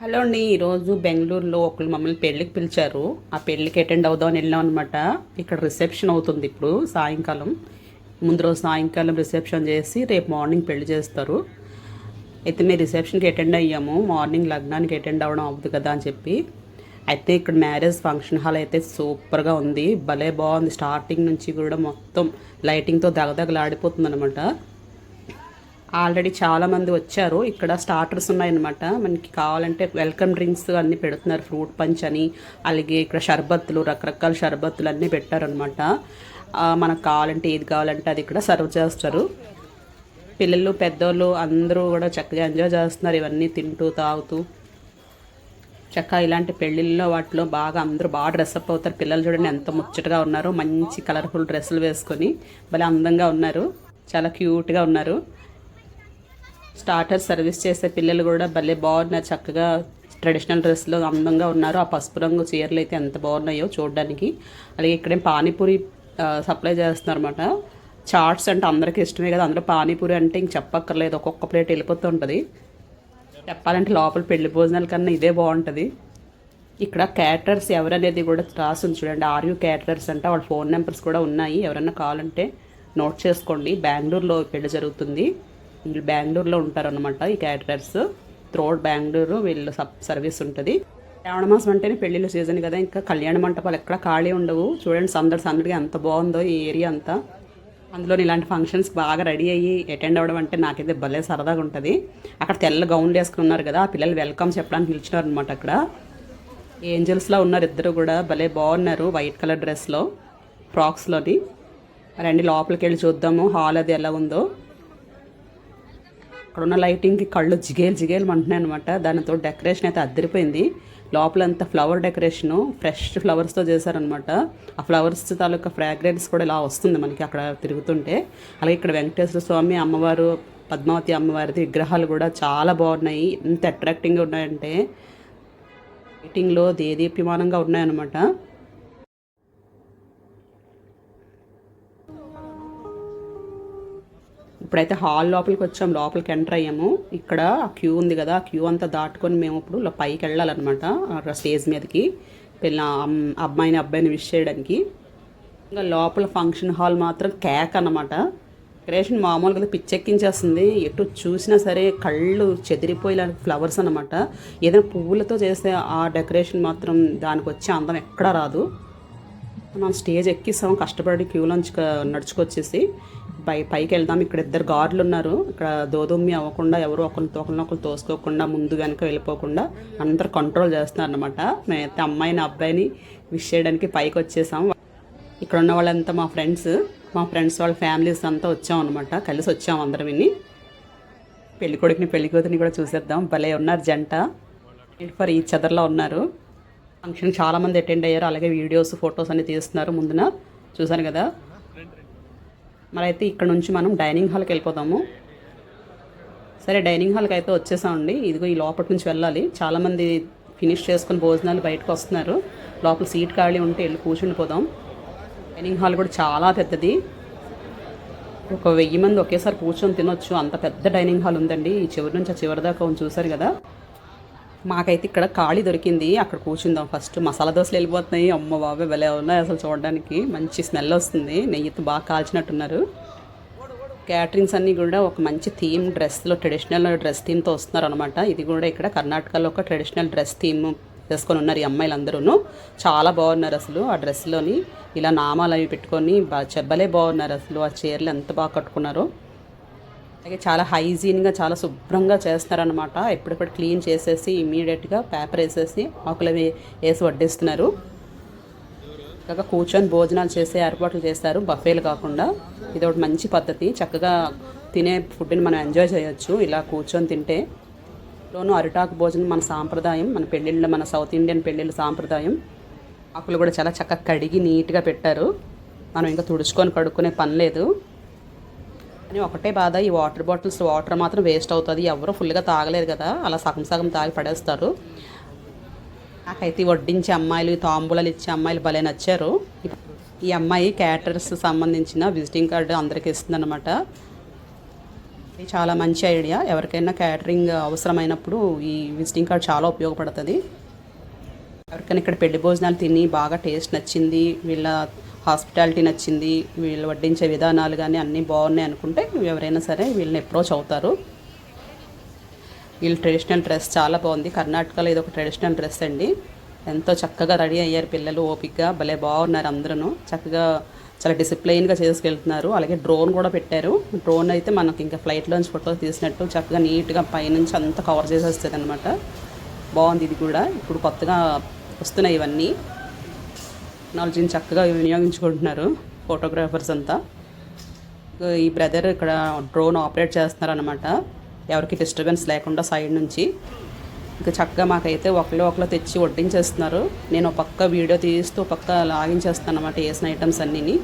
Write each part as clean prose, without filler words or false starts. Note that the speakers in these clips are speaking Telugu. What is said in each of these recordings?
హలో అండి. ఈరోజు బెంగళూరులో ఒకళ్ళు మమ్మల్ని పెళ్ళికి పిలిచారు. ఆ పెళ్ళికి అటెండ్ అవుదామని వెళ్ళాం అనమాట. ఇక్కడ రిసెప్షన్ అవుతుంది ఇప్పుడు సాయంకాలం. ముందు రోజు సాయంకాలం రిసెప్షన్ చేసి రేపు మార్నింగ్ పెళ్లి చేస్తారు. అయితే మేము రిసెప్షన్కి అటెండ్ అయ్యాము. మార్నింగ్ లగ్నానికి అటెండ్ అవ్వడం అవుతుంది కదా అని చెప్పి. అయితే ఇక్కడ మ్యారేజ్ ఫంక్షన్ హాల్ అయితే సూపర్గా ఉంది. భలే బాగుంది. స్టార్టింగ్ నుంచి కూడా మొత్తం లైటింగ్తో దగదగలాడిపోతుంది అనమాట. ఆల్రెడీ చాలామంది వచ్చారు. ఇక్కడ స్టార్టర్స్ ఉన్నాయన్నమాట. మనకి కావాలంటే వెల్కమ్ డ్రింక్స్ అన్నీ పెడుతున్నారు. ఫ్రూట్ పంచ్ అని, అలాగే ఇక్కడ షర్బత్తులు, రకరకాల షర్బత్తులు అన్నీ పెట్టారనమాట. మనకు కావాలంటే ఏది కావాలంటే అది ఇక్కడ సర్వ్ చేస్తారు. పిల్లలు పెద్దోళ్ళు అందరూ కూడా చక్కగా ఎంజాయ్ చేస్తున్నారు. ఇవన్నీ తింటూ తాగుతూ చక్కగా ఇలాంటి పెళ్ళిళ్ళలో వాటిలో బాగా అందరూ బాగా డ్రెస్అప్ అవుతారు. పిల్లలు చూడండి ఎంత ముచ్చటగా ఉన్నారు. మంచి కలర్ఫుల్ డ్రెస్సులు వేసుకొని భలే అందంగా ఉన్నారు. చాలా క్యూట్గా ఉన్నారు. స్టార్టర్ సర్వీస్ చేసే పిల్లలు కూడా భలే బాగున్నారు. చక్కగా ట్రెడిషనల్ డ్రెస్లో అందంగా ఉన్నారు. ఆ పసుపు రంగు చీరలు అయితే ఎంత బాగున్నాయో చూడడానికి. అలాగే ఇక్కడేం పానీపూరి సప్లై చేస్తున్నారు అనమాట. చాట్స్ అంటే అందరికీ ఇష్టమే కదా. అందరూ పానీపూరి అంటే ఇంక చెప్పక్కర్లేదు. ఒక్కొక్క ప్లేట్ వెళ్ళిపోతూ ఉంటుంది. చెప్పాలంటే లోపల పెళ్లి భోజనాల కన్నా ఇదే బాగుంటుంది. ఇక్కడ క్యాటరర్స్ ఎవరనేది కూడా రాసింది చూడండి. ఆర్యూ క్యాటరర్స్ అంటే వాళ్ళ ఫోన్ నెంబర్స్ కూడా ఉన్నాయి. ఎవరన్నా కావాలంటే నోట్ చేసుకోండి. బెంగళూరులో పెళ్లి జరుగుతుంది. వీళ్ళు బెంగళూరులో ఉంటారనమాట. ఈ క్యాటరర్స్ త్రోడ్ బెంగళూరు వీళ్ళు సర్వీస్ ఉంటుంది. శ్రావణ మాసం అంటేనే పెళ్ళిళ్ళ సీజన్ కదా. ఇంకా కళ్యాణ మంటపాలు ఎక్కడ ఖాళీ ఉండవు. చూడండి సందడిగా ఎంత బాగుందో ఈ ఏరియా అంతా. అందులో ఇలాంటి ఫంక్షన్స్ బాగా రెడీ అయ్యి అటెండ్ అవ్వడం అంటే నాకైతే భలే సరదాగా ఉంటుంది. అక్కడ తెల్ల గౌన్లు వేసుకున్నారు కదా. ఆ పిల్లలు వెల్కమ్ చెప్పడానికి పిలిచినారు అనమాట. అక్కడ ఏంజల్స్లో ఉన్నారు ఇద్దరు కూడా. భలే బాగున్నారు వైట్ కలర్ డ్రెస్లో, ఫ్రాక్స్లోని. రండి లోపలికి వెళ్ళి చూద్దాము హాల్ అది ఎలా ఉందో. అక్కడ ఉన్న లైటింగ్కి కళ్ళు జిగేలు అంటున్నాయి అనమాట. దానితో డెకరేషన్ అయితే అద్దరిపోయింది. లోపలంతా ఫ్లవర్ డెకరేషను ఫ్రెష్ ఫ్లవర్స్తో చేశారనమాట. ఆ ఫ్లవర్స్ తాలూకా ఫ్రాగ్రెన్స్ కూడా ఇలా వస్తుంది మనకి అక్కడ తిరుగుతుంటే. అలాగే ఇక్కడ వెంకటేశ్వర స్వామి, అమ్మవారు, పద్మావతి అమ్మవారిది విగ్రహాలు కూడా చాలా బాగున్నాయి. ఎంత అట్రాక్టింగ్గా ఉన్నాయంటే లైటింగ్లో దేదీప్యమానంగా ఉన్నాయన్నమాట. ఇప్పుడైతే హాల్ లోపలికి వచ్చాం. లోపలికి ఎంటర్ అయ్యాము. ఇక్కడ క్యూ ఉంది కదా. క్యూ అంతా దాటుకొని మేము ఇప్పుడు పైకి వెళ్ళాలన్నమాట. స్టేజ్ మీదకి అబ్బాయిని విష్ చేయడానికి. ఇంకా లోపల ఫంక్షన్ హాల్ మాత్రం కేక్ అన్నమాట. డెకరేషన్ మామూలుగా పిచ్చెక్కించేస్తుంది. ఎటు చూసినా సరే కళ్ళు చెదిరిపోయేలా ఫ్లవర్స్ అనమాట. ఏదైనా పువ్వులతో చేస్తే ఆ డెకరేషన్ మాత్రం దానికి వచ్చే అందం ఎక్కడా రాదు. మనం స్టేజ్ ఎక్కిస్తాం కష్టపడి క్యూలోంచి నడుచుకొచ్చేసి పైకి వెళ్దాం. ఇక్కడ ఇద్దరు గార్డులు ఉన్నారు. ఇక్కడ దోదొమ్మి అవ్వకుండా ఎవరు ఒకరినొకరు తోసుకోకుండా ముందు వెనక వెళ్ళిపోకుండా అందరు కంట్రోల్ చేస్తున్నారు అనమాట. మేమైతే అమ్మాయిని అబ్బాయిని విష్ చేయడానికి పైకి వచ్చేసాం. ఇక్కడ ఉన్న వాళ్ళంతా మా ఫ్రెండ్స్ వాళ్ళ ఫ్యామిలీస్ అంతా వచ్చాం అనమాట. కలిసి వచ్చాం అందరం. విని పెళ్ళికొడుకుని పెళ్ళికూతురిని కూడా చూసేద్దాం. భలే ఉన్నారు జంట. ఫర్ ఈ చదర్లో ఉన్నారు. ఫంక్షన్ చాలామంది అటెండ్ అయ్యారు. అలాగే వీడియోస్ ఫొటోస్ అన్ని తీస్తున్నారు ముందున చూసాను కదా. మరి అయితే ఇక్కడ నుంచి మనం డైనింగ్ హాల్కి వెళ్ళిపోతాము. సరే డైనింగ్ హాల్కి అయితే వచ్చేసామండి. ఇదిగో ఈ లోపల నుంచి వెళ్ళాలి. చాలామంది ఫినిష్ చేసుకుని భోజనాలు బయటకు వస్తున్నారు. లోపల సీట్ ఖాళీ ఉంటే వెళ్ళి కూర్చుని పోదాం. డైనింగ్ హాల్ కూడా చాలా పెద్దది. 1000 మంది ఒకేసారి కూర్చొని తినొచ్చు. అంత పెద్ద డైనింగ్ హాల్ ఉందండి. ఈ చివరి నుంచి ఆ చివరి దాకా చూసారు కదా. మాకైతే ఇక్కడ ఖాళీ దొరికింది. అక్కడ కూర్చుందాం. ఫస్ట్ మసాలా దోశలు వెళ్ళిపోతున్నాయి. అమ్మ బాబాయ్ భలే ఉన్నాయి అసలు. చూడడానికి మంచి స్మెల్ వస్తుంది. నెయ్యితో బాగా కాల్చినట్టున్నారు. క్యాటరింగ్స్ అన్నీ కూడా ఒక మంచి థీమ్ డ్రెస్లో ట్రెడిషనల్ డ్రెస్ థీమ్తో వస్తున్నారు అనమాట. ఇది కూడా ఇక్కడ కర్ణాటకలో ఒక ట్రెడిషనల్ డ్రెస్ థీమ్ వేసుకొని ఉన్నారు ఈ అమ్మాయిలందరూ. చాలా బాగున్నారు అసలు. ఆ డ్రెస్లోని ఇలా నామాలు అవి పెట్టుకొని భలే బాగున్నారు అసలు. ఆ చీరలు ఎంత బాగా కట్టుకున్నారో. అలాగే చాలా హైజీన్గా చాలా శుభ్రంగా చేస్తున్నారనమాట. ఎప్పుడెప్పుడు క్లీన్ చేసేసి ఇమీడియట్గా పేపర్ వేసేసి ఆకులు వేసి వడ్డిస్తున్నారు. చక్కగా కూర్చొని భోజనాలు చేసే ఏర్పాట్లు చేస్తారు. బఫేలు కాకుండా ఇది ఒకటి మంచి పద్ధతి. చక్కగా తినే ఫుడ్ని మనం ఎంజాయ్ చేయొచ్చు ఇలా కూర్చొని తింటే. లోను అరిటాకు భోజనం మన సాంప్రదాయం. మన పెళ్ళిళ్ళు, మన సౌత్ ఇండియన్ పెళ్ళిళ్ళ సాంప్రదాయం. ఆకులు కూడా చాలా చక్కగా కడిగి నీట్గా పెట్టారు. మనం ఇంకా తుడుచుకొని కడుక్కునే పని లేదు. అని ఒకటే బాధ, ఈ వాటర్ మాత్రం వేస్ట్ అవుతుంది. ఎవరు ఫుల్గా తాగలేరు కదా. అలా సగం తాగి పడేస్తారు. నాకైతే వడ్డించే అమ్మాయిలు, తాంబూలాలు ఇచ్చే అమ్మాయిలు భలే నచ్చారు. ఈ అమ్మాయి క్యాటరర్స్ సంబంధించిన విజిటింగ్ కార్డు అందరికి ఇస్తుంది అనమాట. ఇది చాలా మంచి ఐడియా. ఎవరికైనా క్యాటరింగ్ అవసరమైనప్పుడు ఈ విజిటింగ్ కార్డ్ చాలా ఉపయోగపడుతుంది. ఎవరికైనా ఇక్కడ పెళ్లి భోజనాలు తిని బాగా టేస్ట్ నచ్చింది, వీళ్ళ హాస్పిటాలిటీ నచ్చింది, వీళ్ళు వడ్డించే విధానాలు కానీ అన్నీ బాగున్నాయి అనుకుంటే ఎవరైనా సరే వీళ్ళని అప్రోచ్ అవుతారు. వీళ్ళ ట్రెడిషనల్ డ్రెస్ చాలా బాగుంది. కర్ణాటకలో ఇది ఒక ట్రెడిషనల్ డ్రెస్ అండి. ఎంతో చక్కగా రెడీ అయ్యారు పిల్లలు, ఓపికగా భలే బాగున్నారు అందరూ. చక్కగా చాలా డిసిప్లైన్గా చేసుకెళ్తున్నారు. అలాగే డ్రోన్ కూడా పెట్టారు. డ్రోన్ అయితే మనకి ఇంకా ఫ్లైట్లోంచి ఫోటో తీసినట్టు చక్కగా నీట్గా పైనుంచి అంతా కవర్ చేసేస్తుంది అనమాట. బాగుంది ఇది కూడా. ఇప్పుడు కొత్తగా వస్తున్నాయి ఇవన్నీ. టెక్నాలజీని చక్కగా వినియోగించుకుంటున్నారు ఫోటోగ్రాఫర్స్ అంతా. ఈ బ్రదర్ ఇక్కడ డ్రోన్ ఆపరేట్ చేస్తున్నారనమాట, ఎవరికి డిస్టర్బెన్స్ లేకుండా సైడ్ నుంచి. ఇంకా చక్కగా మాకైతే ఒకళ్ళు తెచ్చి వడ్డించేస్తున్నారు. నేను పక్క వీడియో తీస్తూ పక్క లాగించేస్తాను అనమాట వేసిన ఐటమ్స్ అన్నీ.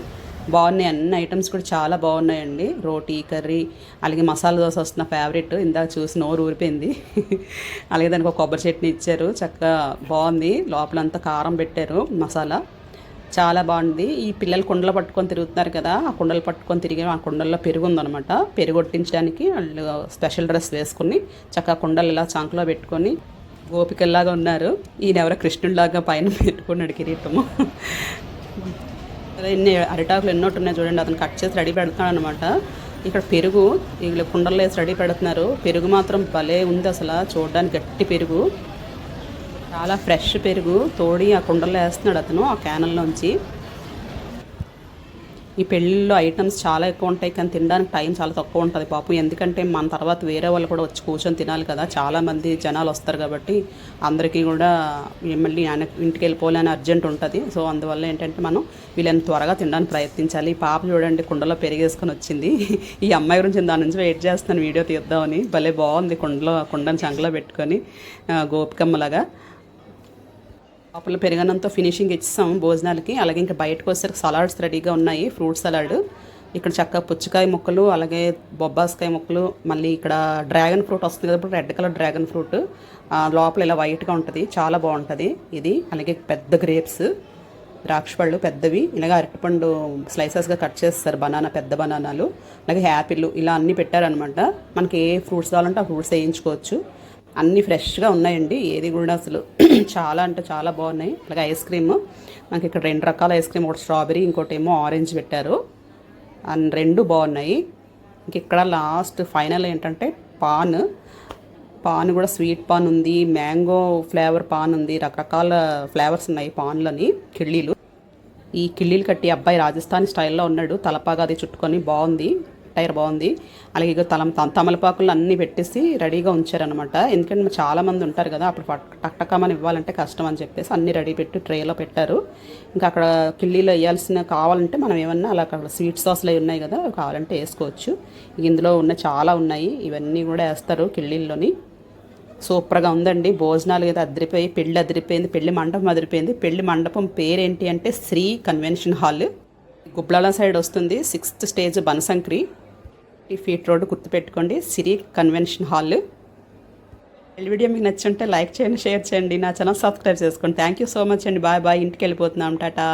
బాగున్నాయి, అన్ని ఐటమ్స్ కూడా చాలా బాగున్నాయండి. రోటీ, కర్రీ, అలాగే మసాలా దోశ వస్తున్న ఫేవరెట్, ఇందాక చూసి నోరు ఊరిపోయింది. అలాగే దానికి ఒక కొబ్బరి చట్నీ ఇచ్చారు, చక్కగా బాగుంది. లోపలంతా కారం పెట్టారు, మసాలా చాలా బాగుంది. ఈ పిల్లలు కుండలు పట్టుకొని తిరుగుతున్నారు కదా, ఆ కుండలు పట్టుకొని తిరిగి ఆ కుండల్లో పెరుగు ఉందనమాట. పెరుగు కొట్టించడానికి వాళ్ళు స్పెషల్ డ్రెస్ వేసుకుని చక్కగా కుండలు ఇలా చంకలో పెట్టుకొని గోపికల్లాగా ఉన్నారు. ఈయన ఎవరో కృష్ణుడిలాగా పైన పెట్టుకున్నాడు కిరీటము. ఎన్ని అరిటాకులు ఎన్నోటి ఉన్నాయి చూడండి, అతను కట్ చేసి రెడీ పెడతాడు అనమాట. ఇక్కడ పెరుగు వీళ్ళు కుండల్లో వేసి రెడీ పెడుతున్నారు. పెరుగు మాత్రం భలే ఉంది అసలు, చూడడానికి గట్టి పెరుగు, చాలా ఫ్రెష్ పెరుగు తోడి ఆ కుండల్లో వేస్తున్నాడు అతను ఆ క్యానల్లోంచి. ఈ పెళ్ళిళ్ళలో ఐటమ్స్ చాలా ఎక్కువ ఉంటాయి కానీ తినడానికి టైం చాలా తక్కువ ఉంటుంది పాపం. ఎందుకంటే మన తర్వాత వేరే వాళ్ళు కూడా వచ్చి కూర్చొని తినాలి కదా, చాలామంది జనాలు వస్తారు కాబట్టి అందరికీ కూడా మళ్ళీ ఇంటికి వెళ్ళిపోవాలని అర్జెంట్ ఉంటుంది. సో అందువల్ల ఏంటంటే మనం వీళ్ళని త్వరగా తినడానికి ప్రయత్నించాలి. పాప చూడండి కుండలో పెరిగేసుకొని వచ్చింది. ఈ అమ్మాయి గురించి దాని నుంచి వెయిట్ చేస్తాను వీడియో తీద్దామని. భలే బాగుంది కుండని చంకలో పెట్టుకొని గోపికమ్మలాగా. లోపల పెరగనంతో ఫినిషింగ్ ఇచ్చాం భోజనాలకి. అలాగే ఇంకా బయటకు వచ్చేసరికి సలాడ్స్ రెడీగా ఉన్నాయి, ఫ్రూట్ సలాడ్. ఇక్కడ చక్కగా పుచ్చకాయ ముక్కలు, అలాగే బొబ్బాస్కాయ ముక్కలు, మళ్ళీ ఇక్కడ డ్రాగన్ ఫ్రూట్ వస్తుంది కదా, ఇప్పుడు రెడ్ కలర్ డ్రాగన్ ఫ్రూట్ లోపల ఇలా వైట్గా ఉంటుంది, చాలా బాగుంటుంది ఇది. అలాగే పెద్ద గ్రేప్స్, ద్రాక్ష పళ్ళు పెద్దవి, ఇలాగ అరటిపండు స్లైసెస్గా కట్ చేస్తారు, బనానా పెద్ద బనానాలు, అలాగే యాపిల్, ఇలా అన్నీ పెట్టారనమాట. మనకి ఏ ఫ్రూట్స్ కావాలంటే ఆ ఫ్రూట్స్ వేయించుకోవచ్చు. అన్నీ ఫ్రెష్గా ఉన్నాయండి, ఏది కూడా అసలు చాలా అంటే చాలా బాగున్నాయి. అలాగే ఐస్ క్రీమ్, మనకి ఇక్కడ 2 రకాల ఐస్ క్రీమ్, ఒకటి స్ట్రాబెరీ, ఇంకోటి ఏమో ఆరెంజ్ పెట్టారు. అండ్ 2 బాగున్నాయి. ఇంక ఇక్కడ లాస్ట్ ఫైనల్ ఏంటంటే పాన్ కూడా స్వీట్ పాన్ ఉంది, మ్యాంగో ఫ్లేవర్ పాన్ ఉంది, రకరకాల ఫ్లేవర్స్ ఉన్నాయి పాన్లని. ఈ కిళ్ళీలు కట్టి అబ్బాయి రాజస్థాన్ స్టైల్లో ఉన్నాడు, తలపాగా అది చుట్టుకొని బాగుంది, టైర్ బాగుంది. అలాగే ఇక తమలపాకులు అన్నీ పెట్టేసి రెడీగా ఉంచారనమాట. ఎందుకంటే చాలామంది ఉంటారు కదా, అప్పుడు టక్టకమని ఇవ్వాలంటే కష్టం అని చెప్పేసి అన్నీ రెడీ పెట్టి ట్రేలో పెట్టారు. ఇంకా అక్కడ కిళ్ళీలో వేయాల్సిన కావాలంటే మనం ఏమన్నా అలా అక్కడ స్వీట్ సాస్లు అవి ఉన్నాయి కదా, కావాలంటే వేసుకోవచ్చు. ఇందులో ఉన్న చాలా ఉన్నాయి, ఇవన్నీ కూడా వేస్తారు కిళ్ళీల్లోని. సూపర్గా ఉందండి. భోజనాలు కదా అదిరిపోయి, పెళ్ళి అదిరిపోయింది, పెళ్లి మండపం అదిరిపోయింది. పెళ్లి మండపం పేరేంటి అంటే శ్రీ కన్వెన్షన్ హాల్, గుబ్లాల సైడ్ వస్తుంది, 6th stage Banashankari, feet road గుర్తుపెట్టుకోండి, శ్రీ కన్వెన్షన్ హాల్. వీడియో మీకు నచ్చుంటే లైక్ చేయండి, షేర్ చేయండి, నా ఛానల్ సబ్స్క్రైబ్ చేసుకోండి. థ్యాంక్ యూ సో మచ్ అండి. Bye bye. ఇంటికి వెళ్ళిపోతున్నాం, టాటా.